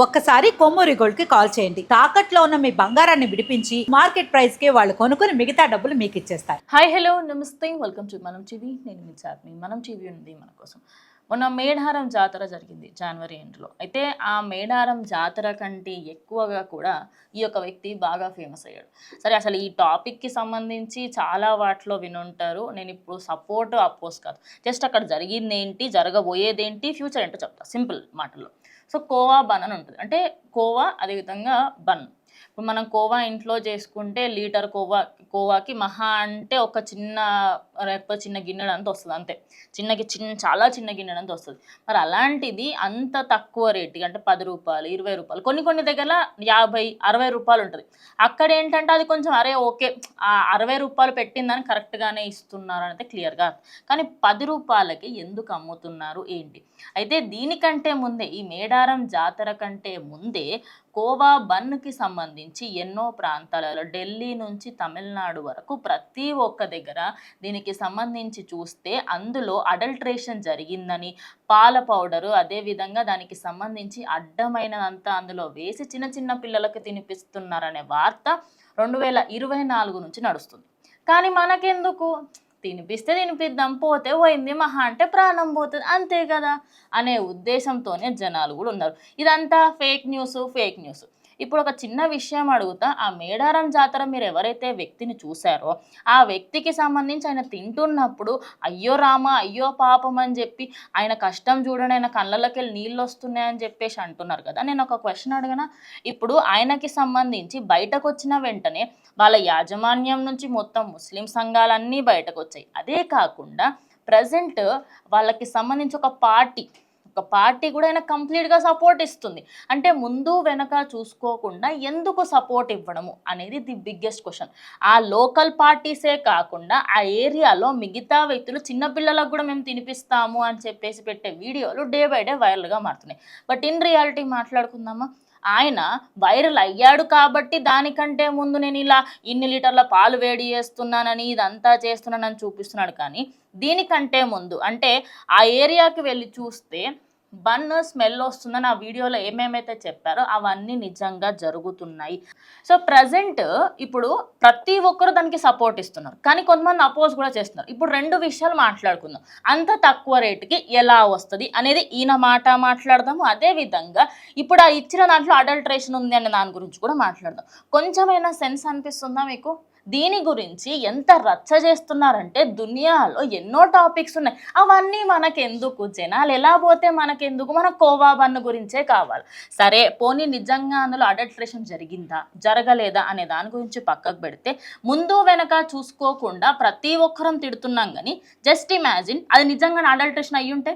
ఒక్కసారి కొమ్మూరి గోల్డ్ కి కాల్ చేయండి. తాకట్లో ఉన్న మీ బంగారాన్ని విడిపించి మార్కెట్ ప్రైస్ కి వాళ్ళు కొనుక్కుని మిగతా డబ్బులు మీకు ఇచ్చేస్తారు. హాయ్ హలో నమస్తే, వెల్కమ్ టు మనం టీవీ. నేను మీ చార్మి. మనం టీవీ ఉంది మన కోసం. మొన్న మేడారం జాతర జరిగింది జనవరి ఎండ్లో. అయితే ఆ మేడారం జాతర కంటే ఎక్కువగా కూడా ఈ యొక్క వ్యక్తి బాగా ఫేమస్ అయ్యాడు. సరే, అసలు ఈ టాపిక్కి సంబంధించి చాలా వాటిలో వినుంటారు. నేను ఇప్పుడు సపోర్ట్ అపోజ్ కాదు, జస్ట్ అక్కడ జరిగింది ఏంటి, జరగబోయేదేంటి, ఫ్యూచర్ ఏంటో చెప్తా సింపుల్ మాటల్లో. సో కోవా బన్ అని ఉంటుంది, అంటే కోవా అదేవిధంగా బన్. ఇప్పుడు మనం కోవా ఇంట్లో చేసుకుంటే లీటర్ కోవాకి మహా అంటే ఒక చిన్న చిన్న గిన్నెడంత వస్తుంది, అంతే. చాలా చిన్న గిన్నెడంత వస్తుంది. మరి అలాంటిది అంత తక్కువ రేటుకి, అంటే 10 రూపాయలు 20 రూపాయలు, కొన్ని దగ్గర 50 60 రూపాయలు ఉంటుంది. అక్కడ ఏంటంటే అది కొంచెం అరే ఓకే, ఆ 60 రూపాయలు పెట్టిందని కరెక్ట్గానే ఇస్తున్నారు అంటే క్లియర్గా. కానీ 10 రూపాయలకి ఎందుకు అమ్ముతున్నారు ఏంటి? అయితే దీనికంటే ముందే, ఈ మేడారం జాతర కంటే ముందే కోవా బన్కి సంబంధించి ఎన్నో ప్రాంతాలలో, ఢిల్లీ నుంచి తమిళనాడు వరకు ప్రతి ఒక్క దగ్గర దీనికి సంబంధించి చూస్తే అందులో అడల్ట్రేషన్ జరిగిందని, పాల పౌడరు అదేవిధంగా దానికి సంబంధించి అడ్డమైనదంతా అందులో వేసి చిన్న చిన్న పిల్లలకు తినిపిస్తున్నారనే వార్త 2024 నుంచి నడుస్తుంది. కానీ మనకెందుకు, తినిపిస్తే తినిపిద్దాం, పోతే పోయింది, మహా అంటే ప్రాణం పోతుంది, అంతే కదా అనే ఉద్దేశంతోనే జనాలు కూడా ఉన్నారు. ఇదంతా ఫేక్ న్యూస్. ఇప్పుడు ఒక చిన్న విషయం అడుగుతా, ఆ మేడారం జాతర మీరు ఎవరైతే వ్యక్తిని చూసారో ఆ వ్యక్తికి సంబంధించి ఆయన తింటున్నప్పుడు అయ్యో రామ అయ్యో పాపం అని చెప్పి ఆయన కష్టం చూడండి, ఆయన కళ్ళలోకి వెళ్ళి నీళ్ళు వస్తున్నాయని చెప్పేసి అంటున్నారు కదా. నేను ఒక క్వశ్చన్ అడగనా? ఇప్పుడు ఆయనకి సంబంధించి బయటకు వచ్చిన వెంటనే వాళ్ళ యాజమాన్యం నుంచి మొత్తం ముస్లిం సంఘాలన్నీ బయటకు వచ్చాయి. అదే కాకుండా ప్రజెంట్ వాళ్ళకి సంబంధించి ఒక పార్టీ కూడా ఆయన కంప్లీట్గా సపోర్ట్ ఇస్తుంది. అంటే ముందు వెనక చూసుకోకుండా ఎందుకు సపోర్ట్ ఇవ్వడము అనేది ది బిగ్గెస్ట్ క్వశ్చన్. ఆ లోకల్ పార్టీసే కాకుండా ఆ ఏరియాలో మిగతా వ్యక్తులు, చిన్నపిల్లలకు కూడా మేము తినిపిస్తాము అని చెప్పేసి పెట్టే వీడియోలు డే బై డే వైరల్గా మారుతున్నాయి. బట్ ఇన్ రియాలిటీ మాట్లాడుకుందామా, ఆయన వైరల్ అయ్యాడు కాబట్టి దానికంటే ముందు నేను ఇలా ఇన్ని లీటర్ల పాలు వేడి చేస్తున్నానని, ఇదంతా చేస్తున్నానని చూపిస్తున్నాడు. కానీ దీనికంటే ముందు, అంటే ఆ ఏరియాకి వెళ్ళి చూస్తే బన్ స్మెల్ వస్తుందని ఆ వీడియోలో ఏమేమైతే చెప్పారో అవన్నీ నిజంగా జరుగుతున్నాయి. సో ప్రజెంట్ ఇప్పుడు ప్రతి ఒక్కరు దానికి సపోర్ట్ ఇస్తున్నారు, కానీ కొంతమంది అపోజ్ కూడా చేస్తున్నారు. ఇప్పుడు 2 విషయాలు మాట్లాడుకుందాం. అంత తక్కువ రేటుకి ఎలా వస్తుంది అనేది ఈయన మాట్లాడదాము. అదేవిధంగా ఇప్పుడు ఆ ఇచ్చిన దాంట్లో అడల్ట్రేషన్ ఉంది అనే దాని గురించి కూడా మాట్లాడదాం. కొంచెమైనా సెన్స్ అనిపిస్తుందా మీకు? దీని గురించి ఎంత రచ్చ చేస్తున్నారంటే దునియాలో ఎన్నో టాపిక్స్ ఉన్నాయి, అవన్నీ మనకెందుకు, జనాలు ఎలా పోతే మనకెందుకు, మన కోవా బన్ను గురించే కావాలి. సరే పోనీ నిజంగా అందులో అడల్ట్రేషన్ జరిగిందా జరగలేదా అనే దాని గురించి పక్కకు పెడితే, ముందు వెనక చూసుకోకుండా ప్రతి ఒక్కరం తిడుతున్నాం. కానీ జస్ట్ ఇమాజిన్ అది నిజంగా అడల్ట్రేషన్ అయ్యుంటే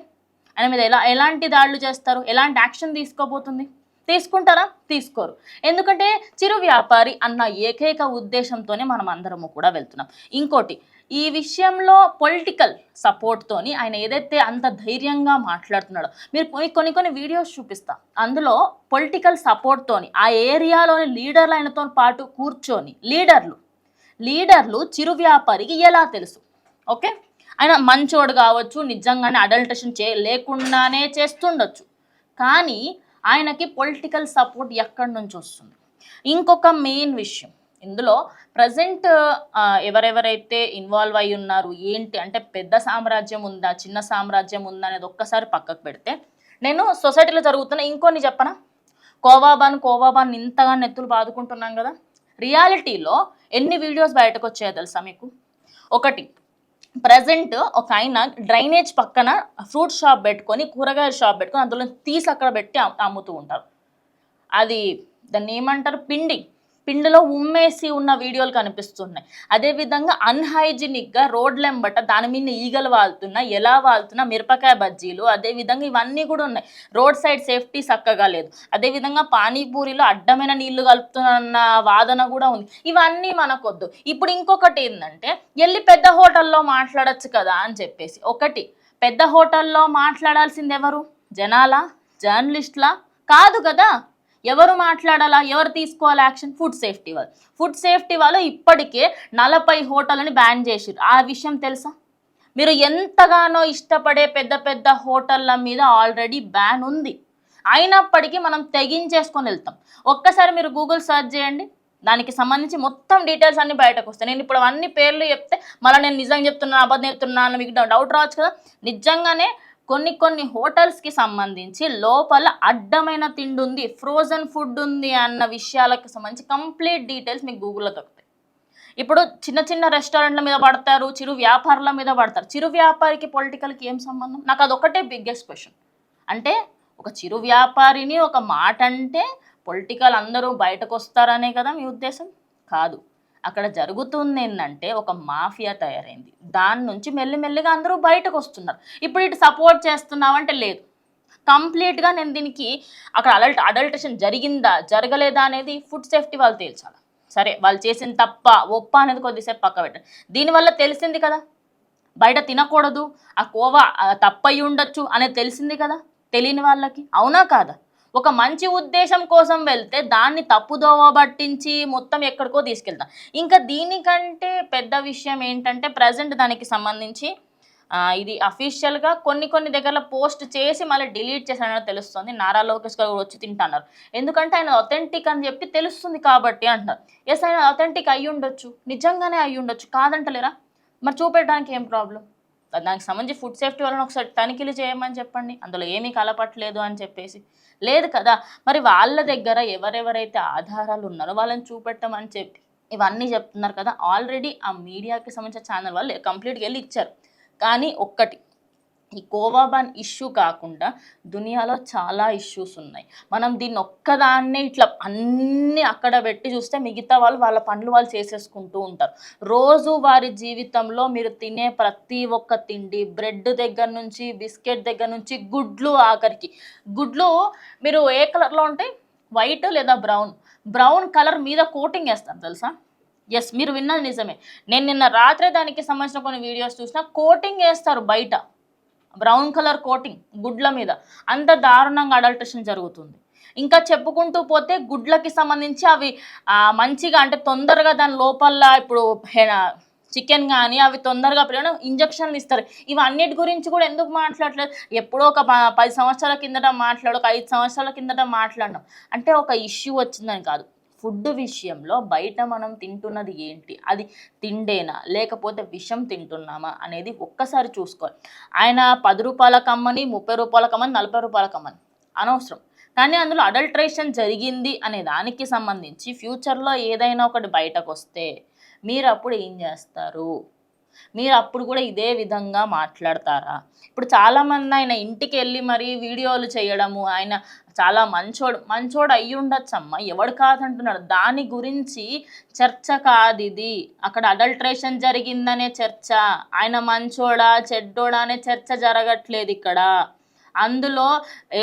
ఆయన మీద ఎలాంటి దాడులు చేస్తారు, ఎలాంటి యాక్షన్ తీసుకోబోతుంది? తీసుకుంటారా? తీసుకోరు. ఎందుకంటే చిరు వ్యాపారి అన్న ఏకైక ఉద్దేశంతోనే మనం అందరము కూడా వెళ్తున్నాం. ఇంకోటి, ఈ విషయంలో పొలిటికల్ సపోర్ట్తోని ఆయన ఏదైతే అంత ధైర్యంగా మాట్లాడుతున్నాడో, మీరు కొన్ని వీడియోస్ చూపిస్తా, అందులో పొలిటికల్ సపోర్ట్తోని ఆ ఏరియాలోని లీడర్లు ఆయనతో పాటు కూర్చొని, లీడర్లు చిరు వ్యాపారికి ఎలా తెలుసు? ఓకే, ఆయన మంచోడు కావచ్చు, నిజంగానే అడల్ట్రేషన్ లేకుండానే చేస్తుండొచ్చు, కానీ ఆయనకి పొలిటికల్ సపోర్ట్ ఎక్కడి నుంచి వస్తుంది? ఇంకొక మెయిన్ విషయం, ఇందులో ప్రజెంట్ ఎవరెవరైతే ఇన్వాల్వ్ అయి ఉన్నారు ఏంటి అంటే, పెద్ద సామ్రాజ్యం ఉందా చిన్న సామ్రాజ్యం ఉందా అనేది ఒక్కసారి పక్కకు పెడితే, నేను సొసైటీలో జరుగుతున్న ఇంకొన్ని చెప్పనా? కోవా బాన్ ఇంతగా నెత్తులు బాదుకుంటున్నాం కదా, రియాలిటీలో ఎన్ని వీడియోస్ బయటకు వచ్చాయో తెలుసా మీకు? ఒకటి, ప్రజెంట్ ఒక ఆయన డ్రైనేజ్ పక్కన ఫ్రూట్ షాప్ పెట్టుకొని, కూరగాయల షాప్ పెట్టుకొని అందులో తీసి అక్కడ పెట్టి అమ్ముతూ ఉంటారు. అది దాన్ని ఏమంటారు, పిండిలో ఉమ్మేసి ఉన్న వీడియోలు కనిపిస్తున్నాయి. అదేవిధంగా అన్హైజీనిక్గా రోడ్లెంబట దాని మీద ఈగలు వాళ్తున్నా, ఎలా వాళ్తున్నా, మిరపకాయ బజ్జీలు, అదేవిధంగా ఇవన్నీ కూడా ఉన్నాయి. రోడ్ సైడ్ సేఫ్టీ చక్కగా లేదు. అదేవిధంగా పానీపూరిలో అడ్డమైన నీళ్లు కలుపుతున్న వాదన కూడా ఉంది. ఇవన్నీ మనకొద్దు. ఇప్పుడు ఇంకొకటి ఏంటంటే, వెళ్ళి పెద్ద హోటల్లో మాట్లాడచ్చు కదా అని చెప్పేసి. ఒకటి, పెద్ద హోటల్లో మాట్లాడాల్సింది ఎవరు? జనాలా? జర్నలిస్టులా? కాదు కదా. ఎవరు మాట్లాడాలా, ఎవరు తీసుకోవాలి యాక్షన్? ఫుడ్ సేఫ్టీ వాళ్ళు ఇప్పటికే 40 హోటళ్ళని బ్యాన్ చేసిర్రు. ఆ విషయం తెలుసా? మీరు ఎంతగానో ఇష్టపడే పెద్ద హోటళ్ళ మీద ఆల్రెడీ బ్యాన్ ఉంది. అయినప్పటికీ మనం తెగించేసుకొని వెళ్తాం. ఒక్కసారి మీరు గూగుల్ సెర్చ్ చేయండి, దానికి సంబంధించి మొత్తం డీటెయిల్స్ అన్ని బయటకు వస్తాయి. నేను ఇప్పుడు అవన్నీ పేర్లు చెప్తే మళ్ళీ నేను నిజంగా చెప్తున్నా అబద్ధం చెప్తున్నా అని మీకు డౌట్ రావచ్చు కదా. నిజంగానే కొన్ని హోటల్స్కి సంబంధించి లోపల అడ్డమైన తిండి ఉంది, ఫ్రోజన్ ఫుడ్ ఉంది అన్న విషయాలకు సంబంధించి కంప్లీట్ డీటెయిల్స్ మీకు గూగుల్లో దొరుకుతాయి. ఇప్పుడు చిన్న చిన్న రెస్టారెంట్ల మీద పడతారు, చిరు వ్యాపారుల మీద పడతారు. చిరు వ్యాపారికి పొలిటికల్కి ఏం సంబంధం? నాకు అదొకటే బిగ్గెస్ట్ క్వశ్చన్. అంటే ఒక చిరు వ్యాపారిని ఒక మాట అంటే పొలిటికల్ అందరూ బయటకు వస్తారనే కదా మీ ఉద్దేశం? కాదు. అక్కడ జరుగుతుంది ఏంటంటే ఒక మాఫియా తయారైంది, దాని నుంచి మెల్లిమెల్లిగా అందరూ బయటకు వస్తున్నారు. ఇప్పుడు ఇటు సపోర్ట్ చేస్తున్నావంటే లేదు. కంప్లీట్గా నేను దీనికి అక్కడ అడల్టేషన్ జరిగిందా జరగలేదా అనేది ఫుడ్ సేఫ్టీ వాళ్ళు తేల్చాలి. సరే, వాళ్ళు చేసిన తప్ప ఒప్ప అనేది కొద్దిసేపు పక్క పెట్టండి. దీనివల్ల తెలిసింది కదా బయట తినకూడదు, ఆ కోవా తప్పయి ఉండొచ్చు అనేది తెలిసింది కదా తెలియని వాళ్ళకి, అవునా కాదా? ఒక మంచి ఉద్దేశం కోసం వెళ్తే దాన్ని తప్పుదోవ పట్టించి మొత్తం ఎక్కడికో తీసుకెళ్తాం. ఇంకా దీనికంటే పెద్ద విషయం ఏంటంటే ప్రజెంట్ దానికి సంబంధించి ఇది అఫీషియల్గా కొన్ని దగ్గరలో పోస్ట్ చేసి మళ్ళీ డిలీట్ చేశానని తెలుస్తుంది. నారా లోకేష్ గారు వచ్చి తింటున్నారు, ఎందుకంటే ఆయన అథెంటిక్ అని చెప్పి తెలుస్తుంది కాబట్టి అంటున్నారు. ఎస్, ఆయన అథెంటిక్ అయ్యి ఉండొచ్చు, నిజంగానే అయ్యి ఉండొచ్చు, కాదంటలేరా? మరి చూపెట్టడానికి ఏం ప్రాబ్లం? దానికి సంబంధించి ఫుడ్ సేఫ్టీ వాళ్ళని ఒకసారి తనిఖీలు చేయమని చెప్పండి, అందులో ఏమీ కలపట్లేదు అని చెప్పేసి. లేదు కదా, మరి వాళ్ళ దగ్గర ఎవరెవరైతే ఆధారాలు ఉన్నారో వాళ్ళని చూపెట్టమని చెప్పి ఇవన్నీ చెప్తున్నారు కదా. ఆల్రెడీ ఆ మీడియాకి సంబంధించిన ఛానల్ వాళ్ళు కంప్లీట్గా వెళ్ళి ఇచ్చారు. కానీ ఒక్కటి, ఈ కోవాబాన్ ఇష్యూ కాకుండా దునియాలో చాలా ఇష్యూస్ ఉన్నాయి. మనం దీన్ని ఒక్కదాన్నే ఇట్లా అన్నీ అక్కడ పెట్టి చూస్తే మిగతా వాళ్ళు వాళ్ళ పనులు వాళ్ళు చేసేసుకుంటూ ఉంటారు. రోజు వారి జీవితంలో మీరు తినే ప్రతి ఒక్క తిండి, బ్రెడ్ దగ్గర నుంచి బిస్కెట్ దగ్గర నుంచి గుడ్లు, ఆఖరికి గుడ్లు మీరు ఏ కలర్లో ఉంటాయి? వైట్ లేదా బ్రౌన్ కలర్ మీద కోటింగ్ వేస్తారు తెలుసా? ఎస్, మీరు విన్నది నిజమే. నేను నిన్న రాత్రే దానికి సంబంధించిన కొన్ని వీడియోస్ చూసినా, కోటింగ్ వేస్తారు బయట, బ్రౌన్ కలర్ కోటింగ్ గుడ్ల మీద. అంత దారుణంగా అడల్టరేషన్ జరుగుతుంది. ఇంకా చెప్పుకుంటూ పోతే గుడ్లకి సంబంధించి అవి మంచిగా అంటే తొందరగా దాని లోపల ఇప్పుడు చికెన్ కానీ అవి తొందరగా ఇంజక్షన్లు ఇస్తారు. ఇవన్నిటి గురించి కూడా ఎందుకు మాట్లాడలేదు? ఎప్పుడో ఒక 10 సంవత్సరాల కిందట ఒక 5 సంవత్సరాల కిందట మాట్లాడడం అంటే ఒక ఇష్యూ వచ్చిందని కాదు. ఫుడ్ విషయంలో బయట మనం తింటున్నది ఏంటి, అది తిండేనా లేకపోతే విషం తింటున్నామా అనేది ఒక్కసారి చూసుకోవాలి. ఆయన 10 రూపాయల కమ్మని, 30 రూపాయల కమ్మని, 40 రూపాయల కమ్మని అనవసరం. కానీ అందులో అడల్ట్రేషన్ జరిగింది అనే దానికి సంబంధించి ఫ్యూచర్లో ఏదైనా ఒకటి బయటకు వస్తే మీరు అప్పుడు ఏం చేస్తారు? మీరు అప్పుడు కూడా ఇదే విధంగా మాట్లాడతారా? ఇప్పుడు చాలామంది ఆయన ఇంటికి వెళ్ళి మరీ వీడియోలు చేయడము, ఆయన చాలా మంచోడు అయ్యి ఉండొచ్చమ్మా, ఎవడు కాదంటున్నాడు. దాని గురించి చర్చ కాదు ఇది. అక్కడ అడల్ట్రేషన్ జరిగిందనే చర్చ, ఆయన మంచోడా చెడ్డోడా అనే చర్చ జరగట్లేదు ఇక్కడ. అందులో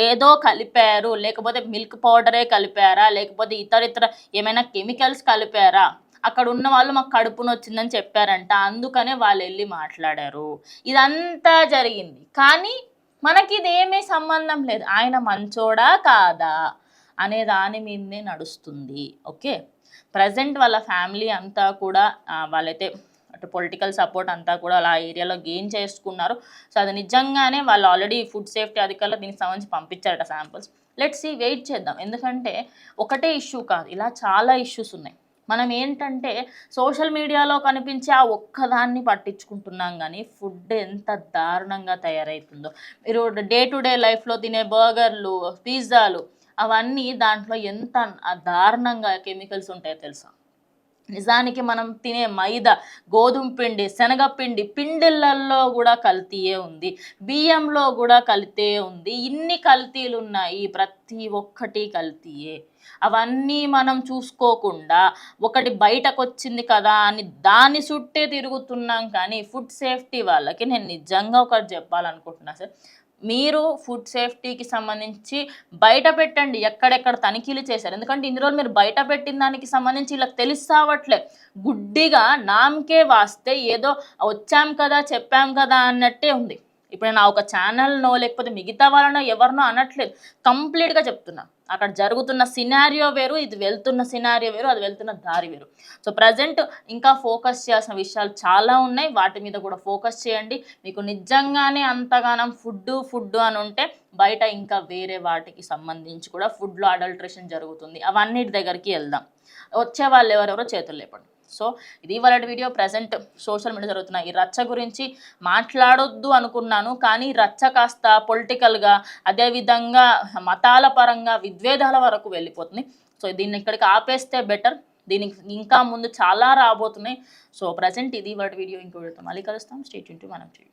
ఏదో కలిపారు, లేకపోతే మిల్క్ పౌడరే కలిపారా, లేకపోతే ఇతర ఏమైనా కెమికల్స్ కలిపారా, అక్కడ ఉన్న వాళ్ళు మాకు కడుపును వచ్చిందని చెప్పారంట, అందుకనే వాళ్ళు వెళ్ళి మాట్లాడారు. ఇదంతా జరిగింది. కానీ మనకి ఇదేమీ సంబంధం లేదు. ఆయన మంచోడా కాదా అనే దాని మీదనే నడుస్తుంది. ఓకే, ప్రజెంట్ వాళ్ళ ఫ్యామిలీ అంతా కూడా వాళ్ళైతే అటు పొలిటికల్ సపోర్ట్ అంతా కూడా అలా ఏరియాలో గెయిన్ చేసుకున్నారు. సో అది నిజంగానే వాళ్ళు ఆల్రెడీ ఫుడ్ సేఫ్టీ అధికారులు దీనికి సంబంధించి పంపించారట శాంపుల్స్. లెట్స్ సీ, వెయిట్ చేద్దాం. ఎందుకంటే ఒకటే ఇష్యూ కాదు, ఇలా చాలా ఇష్యూస్ ఉన్నాయి. మనం ఏంటంటే సోషల్ మీడియాలో కనిపించే ఆ ఒక్కదాన్ని పట్టించుకుంటున్నాం, కానీ ఫుడ్ ఎంత దారుణంగా తయారవుతుందో. మీరు డే టు డే లైఫ్లో తినే బర్గర్లు, పిజ్జాలు అవన్నీ దాంట్లో ఎంత దారుణంగా కెమికల్స్ ఉంటాయో తెలుసా? నిజానికి మనం తినే మైదా, గోధుమ పిండి, శనగపిండి, పిండిళ్ళల్లో కూడా కల్తీయే ఉంది, బియ్యంలో కూడా కల్తీ ఉంది. ఇన్ని కల్తీలు ఉన్నాయి, ప్రతి ఒక్కటి కల్తీయే. అవన్నీ మనం చూసుకోకుండా ఒకటి బయటకు వచ్చింది కదా అని దాని చుట్టే తిరుగుతున్నాం. కానీ ఫుడ్ సేఫ్టీ వాళ్ళకి నేను నిజంగా ఒకటి చెప్పాలనుకుంటున్నా సార్, మీరు ఫుడ్ సేఫ్టీకి సంబంధించి బయట పెట్టండి ఎక్కడెక్కడ తనిఖీలు చేశారు. ఎందుకంటే ఇన్ని రోజులు మీరు బయట పెట్టిన దానికి సంబంధించి ఇలా తెలుస్తావట్లే, గుడ్డిగా నామకే వాస్తే ఏదో వచ్చాం కదా చెప్పాం కదా అన్నట్టే ఉంది. ఇప్పుడు నేను ఒక ఛానల్నో లేకపోతే మిగతా వాళ్ళనో ఎవరినో అనట్లేదు, కంప్లీట్గా చెప్తున్నా. అక్కడ జరుగుతున్న సినారియో వేరు, ఇది వెళ్తున్న సినారియో వేరు, అది వెళ్తున్న దారి వేరు. సో ప్రజెంట్ ఇంకా ఫోకస్ చేయాల్సిన విషయాలు చాలా ఉన్నాయి, వాటి మీద కూడా ఫోకస్ చేయండి. మీకు నిజంగానే అంతగానం ఫుడ్ అని ఉంటే బయట ఇంకా వేరే వాటికి సంబంధించి కూడా ఫుడ్లో అడల్ట్రేషన్ జరుగుతుంది. అవన్నిటి దగ్గరికి వెళ్దాం. వచ్చే వాళ్ళు ఎవరెవరో చేతులు లేపండి. సో ఇది ఇవాళ వీడియో. ప్రజెంట్ సోషల్ మీడియా జరుగుతున్న ఈ రచ్చ గురించి మాట్లాడొద్దు అనుకున్నాను, కానీ రచ్చ కాస్త పొలిటికల్గా, అదేవిధంగా మతాల పరంగా విద్వేదాల వరకు వెళ్ళిపోతుంది. సో దీన్ని ఇక్కడికి ఆపేస్తే బెటర్. దీనికి ఇంకా ముందు చాలా రాబోతున్నాయి. సో ప్రజెంట్ ఇది ఇవాళ వీడియో. ఇంకో వీడియోతో మళ్ళీ కలుస్తాం. స్టే ట్యూన్ టు మనం టీవీ.